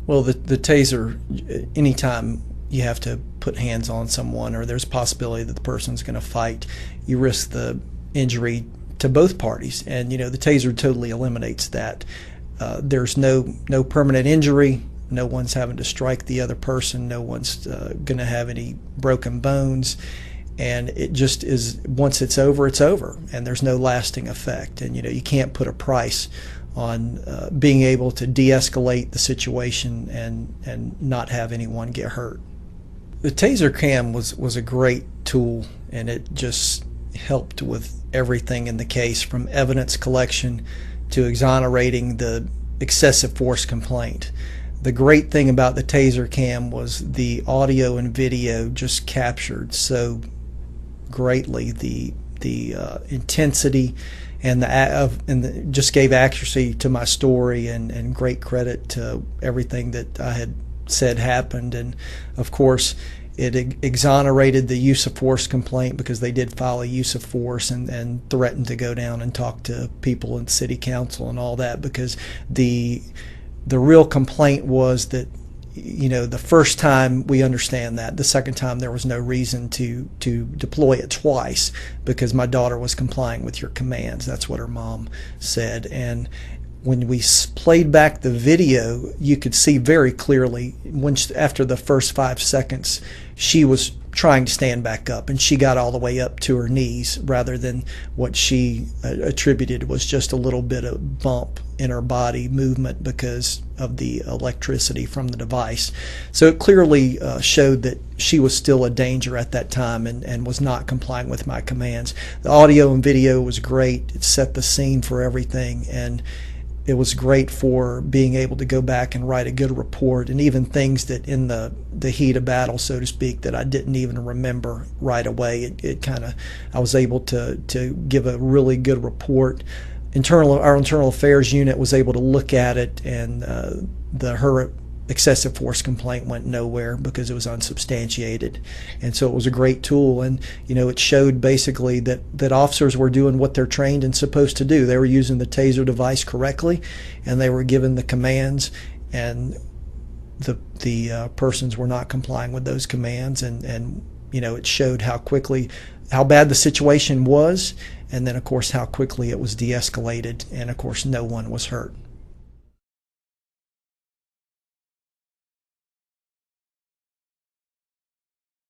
Well, the taser, anytime you have to put hands on someone or there's a possibility that the person's going to fight, you risk the injury to both parties. And, the taser totally eliminates that. There's no permanent injury. No one's having to strike the other person. No one's going to have any broken bones. And it just is, once it's over, and there's no lasting effect. And, you can't put a price on being able to de-escalate the situation and not have anyone get hurt. The Taser Cam was a great tool, and it just helped with everything in the case, from evidence collection to exonerating the excessive force complaint. The great thing about the Taser Cam was the audio and video just captured so greatly the intensity and just gave accuracy to my story, and great credit to everything that I had said happened. And of course it exonerated the use of force complaint, because they did file a use of force and threatened to go down and talk to people in city council and all that, because the real complaint was that, the first time we understand that. The second time there was no reason to deploy it twice, because my daughter was complying with your commands. That's what her mom said. And when we played back the video, you could see very clearly after the first 5 seconds, she was trying to stand back up, and she got all the way up to her knees, rather than what she attributed was just a little bit of bump in her body movement because of the electricity from the device. So it clearly showed that she was still a danger at that time and was not complying with my commands. The audio and video was great. It set the scene for everything, and it was great for being able to go back and write a good report, and even things that in the heat of battle, so to speak, that I didn't even remember right away. I was able to give a really good report. Our internal affairs unit was able to look at it, and her excessive force complaint went nowhere because it was unsubstantiated. And so it was a great tool, and it showed basically that officers were doing what they're trained and supposed to do. They were using the taser device correctly, and they were given the commands, and the persons were not complying with those commands, and it showed how bad the situation was, and then of course how quickly it was de-escalated, and of course no one was hurt.